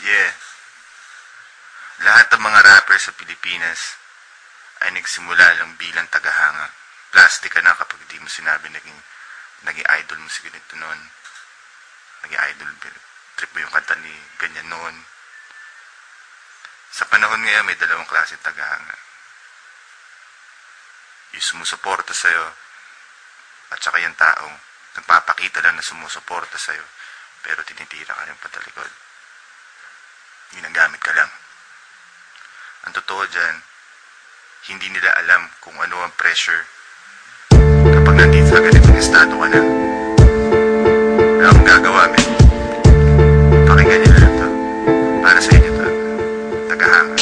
Yeah. Lahat ng mga rapper sa Pilipinas ay nagsimula lang bilang tagahanga. Plastic ka na kapag di mo sinabi naging idol mo si ganito noon. Naging idol, trip mo yung kanta ni ganyan noon. Sa panahon ngayon, may dalawang klase tagahanga. Yung sumusuporta sa'yo, at saka yung taong nagpapakita lang na sumusuporta sa'yo, pero tinitira ka rin patalikod. Ginagamit ka lang. Ang totoo dyan, hindi nila alam kung ano ang pressure kapag nandito sa ganitong estado ka na. Wala akong gagawa, men. Pakinggan nyo lang ito. Para sa inyo ito. Tagahanga.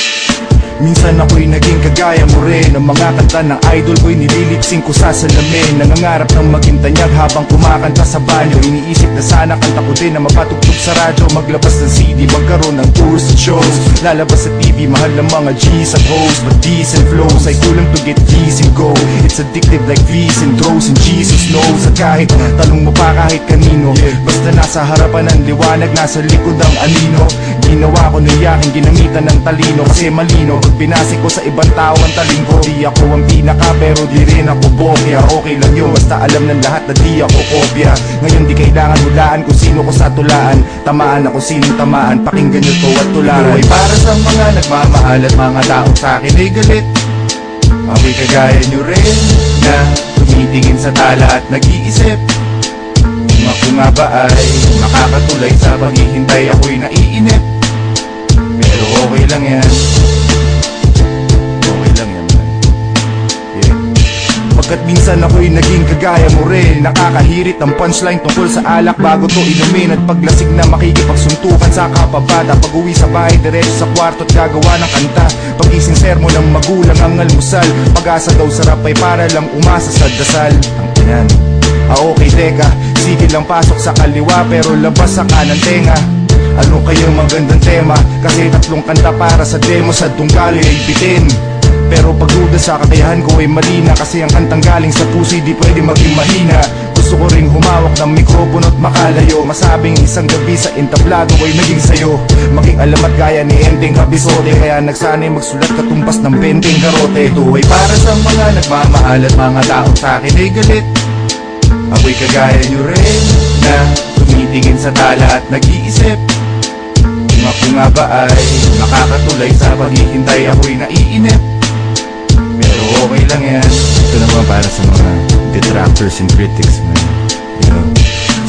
Minsan ako'y naging kagaya mo rin. Ang mga kanta ng idol ko'y nililipsing ko sa salamin. Nangangarap ng maging tanyag habang kumakanta sa banyo. Iniisip na sana kanta ko din na mapatugtog sa radyo. Maglabas ng CD, magkaroon ng tours at shows. Lalabas sa TV, mahal ng mga G's at hoes. But D's and flows ay kulang to get G's and go. It's addictive like V's and throws and Jesus knows. At kahit talong mo pa kahit kanino, basta nasa harapan ng liwanag, nasa likod ang anino. Ginawa ko na yakin, ginamitan ng talino. Kasi malino, pag binasi ko sa ibang tao ang taling ko. Di ako ang pinaka pero di rin ako bokya. Okay lang yun, basta alam ng lahat na di ako kopya. Ngayon di kailangan hulaan kung sino ko sa tulaan. Tamaan ako sinong tamaan, pakinggan nyo to at tularan. Ito ay para sa mga nagmamahal at mga taong sa akin ay galit. Ako'y kagaya nyo rin na tumitingin sa tala at nag-iisip kung ako nga ba ay makakatulay sa paghihintay. Ako'y naiinip pero okay lang yan. Okay lang yan, man. Yeah. Pagkat minsan ako'y naging kagaya mo rin. Nakakahirit ang punchline tungkol sa alak bago to inumin. At paglasig na makikipagsuntukan sa kapabata. Pag uwi sa bahay, diretso sa kwarto at gagawa ng kanta. Pagising sermo ng magulang ang almusal. Pag-asa daw sarap ay para lang umasa sa dasal. Ang tinan. Okay teka, sige lang pasok sa kaliwa pero labas sa kanan tenga. Ano kayang magandang tema? Kasi tatlong kanta para sa demo sa tunggali ay bitin. Pero pagduda sa kakayahan ko ay mali na. Kasi ang kantang galing sa puso di pwede maging mahina. Gusto ko ring humawak ng mikropono at makalayo. Masabing isang gabi sa entablado ay naging sayo. Maging alamat gaya ni Ending Kabisote. Kaya nagsanay magsulat katumpas ng 20 karote. Ito ay para sa mga nagmamahal at mga taong sa akin ay galit. Ako'y kagaya nyo rin na tumitingin sa tala at nag-iisip kung ako nga ba ay makakatulay sa paghihintay. Ako'y naiinip pero okay lang yan. Ito naman para sa mga detractors and critics, man. You know?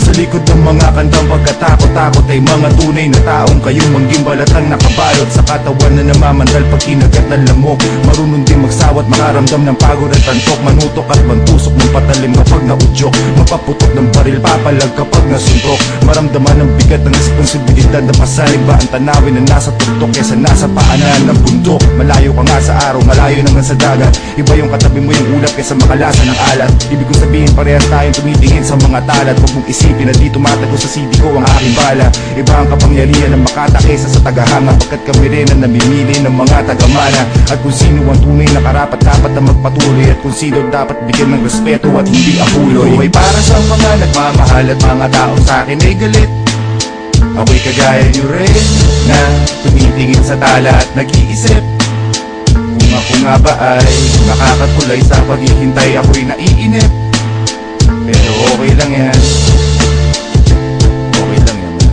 Sa likod ng mga kantang pagkatakot-takot ay mga tunay na taong kayong manggimbalatang nakabalot sa katawan na namamandal pag kinagat ng lamok. Marunong din magsawat, makaramdam ng pagod at antok. Manutok at mantusok ng patalim kapag naudyok. Mapaputok ng baril, papalag kapag nasuntok. Maramdaman ng bigat ng responsibilidad na pasalig ba ang tanawin na nasa tuktok kesa nasa paanan ng bundok. Malayo ka nga sa araw, malayo naman sa dagat. Iba yung katabi mo yung ulap kesa makalasa ng alat. Ibig kong sabihin parehas tayong tumitingin sa mga talat. Huwag mong isipin na di tumatago sa CD ko ang aking bala. Iba ang kapangyarihan ng makata kesa sa tagahanga. Pagkat kami rin ang namimili ng mga tagamana. At kung sino ang tunay na karapat-dapat na magpatuloy. At kung sino dapat bigyan ng respeto at hindi apuloy. Ito ay para sa mga nagmamahal at mga taong sa akin ay galit. Ako'y kagaya nyo rin na tumitingin sa tala at nag-iisip kung ako nga ba ay makakatulay sa paghihintay. Ako'y naiinip pero okay lang yan. Okay lang yan, man.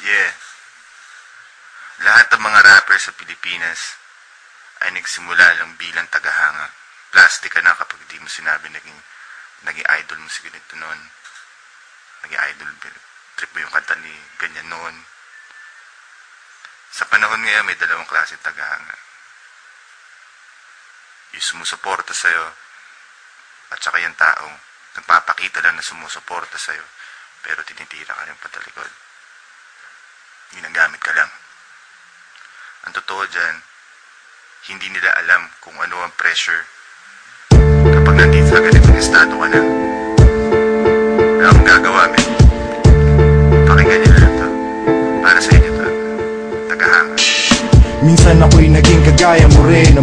Yeah. Lahat ng mga rapper sa Pilipinas ay nagsimula lang bilang tagahanga. Plastic ka na kapag di mo sinabi naging idol mo si ganito noon. Naging idol, trip mo yung kanta ni ganyan noon. Sa panahon ngayon, may dalawang klase tagahanga. Yung sumusuporta sa'yo at saka yung taong nagpapakita lang na sumusuporta sa'yo pero tinitira ka rin patalikod. Ginagamit ka lang. Ang totoo dyan, hindi nila alam kung ano ang pressure kapag nandito sa ganitong estado ka na. Wala akong gagawa, men.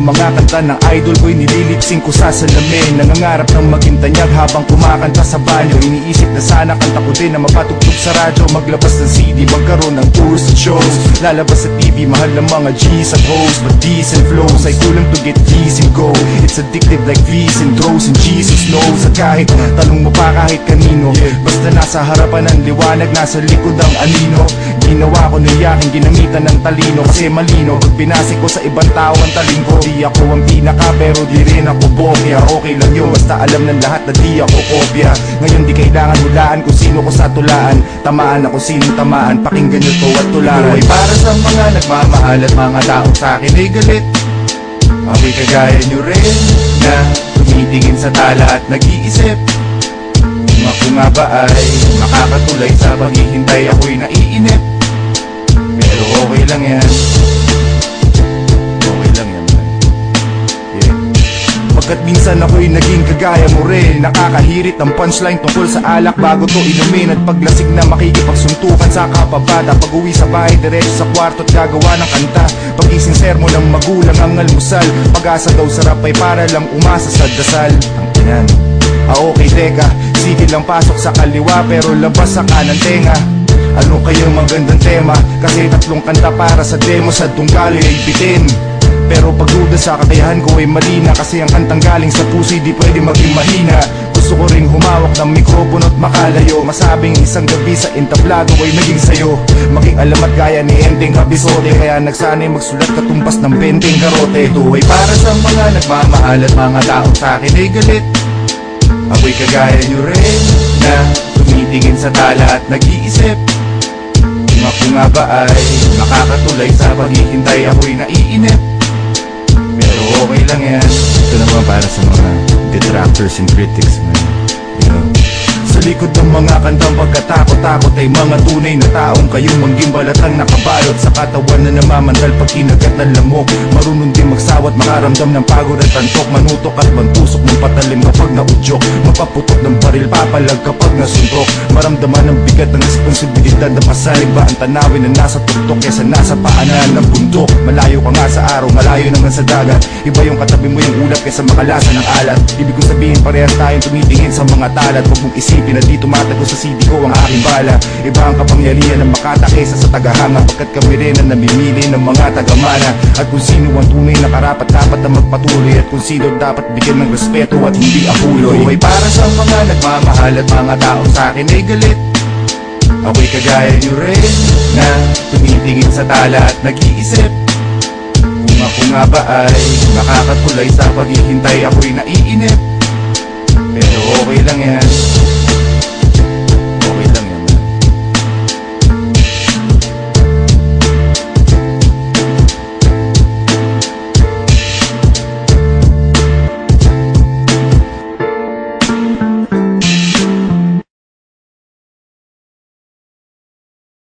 mga kanta ng idol ko'y nililipsing ko sa salamin. Nangangarap ng maging tanyag habang kumakanta sa banyo. Iniisip na sana kanta ko din na mapatugtog sa radyo. Maglabas ng CD, magkaroon ng tours at shows. Lalabas sa TV, mahal ng mga G's at hoes. But decent flows ay kulang to get G's and go. It's addictive like V's and throws and Jesus knows. At kahit talong mo pa kahit kanino, basta nasa harapan ng liwanag, nasa likod ang anino. Ginawa ko na yakin, ginamitan ng talino. Kasi malino, pag binasi ko sa ibang tao ang taling ko. Di ako ang pinaka pero di rin ako bokya. Okay lang yun, basta alam ng lahat na di ako kopya. Ngayon di kailangan hulaan kung sino ko sa tulaan. Tamaan ako sinong tamaan, pakinggan nyo to at tularan. Ay para sa mga nagmamahal at mga taong sa akin ay galit. Ako'y kagaya nyo rin na tumitingin sa tala at nag-iisip kung ako nga ba ay makakatulay sa paghihintay. Ako'y naiinip pero okay lang yan. Okay lang yan man. Yeah. Pagkat minsan ako'y naging kagaya mo rin. Nakakahirit ang punchline tungkol sa alak bago to inumin. At paglasig na makikipagsuntukan sa kapabata. Pag uwi sa bahay diretso sa kwarto at gagawa ng kanta. Pagising sermo ng magulang ang almusal. Pag-asa daw sarap ay para lang umasa sa dasal. Ang tinan. Okay teka, sige lang pasok sa kaliwa pero labas sa kanan tenga. Ano kayang magandang tema? Kasi tatlong kanta para sa demo sa tunggali ay bitin. Pero pagduda sa kakayahan ko ay mali na. Kasi ang kantang galing sa puso di pwede maging mahina. Gusto ko ring humawak ng mikropono at makalayo. Masabing isang gabi sa entablado ay naging sayo. Maging alamat gaya ni Ending Kabisote. Kaya nagsanay magsulat katumbas ng 20 karote. Ito ay para sa mga nagmamahal at mga taong sa akin ay galit. Ako'y kagaya nyo rin na tumitingin sa tala at nag-iisip kung ako nga ba ay makakatulay sa paghihintay. Ako'y naiinip pero okay lang yan. Ito naman para sa mga detractors and critics man. You know? Sa likod ng mga kantang pagkatakot-takot ay mga tunay na taong kayong manggimbalatang nakabalot sa katawan na namamantal pag kinagat ng lamok. Marunong din magsawat, makaramdam ng pagod at antok. Manutok at mantusok ng patalim kapag naudyok. Mapaputok ng baril, papalag kapag nasuntok. Maramdaman ng bigat ng responsibilidad na pasalig ba ang tanawin na nasa tuktok kesa nasa paanan ng bundok. Malayo ka nga sa araw, malayo naman sa dagat. Iba yung katabi mo yung ulap kesa makalasa ng alat. Ibig kong sabihin parehas tayong tumitingin sa mga talat. Huwag mong isipin na di tumatago sa CD ko ang aking bala. Iba ang kapangyarihan ng makata kesa sa tagahanga. Pagkat kami rin ang namimili ng mga tagamana. At kung sino ang tunay na karapat-dapat na magpatuloy. At kung sino dapat bigyan ng respeto at hindi apuloy. Ay para sa mga nagmamahal at mga taong sa akin ay galit. Ako'y kagaya nyo rin na tumitingin sa tala at nag-iisip kung ako nga ba ay makakatulay sa paghihintay. Ako'y naiinip pero okay lang yan.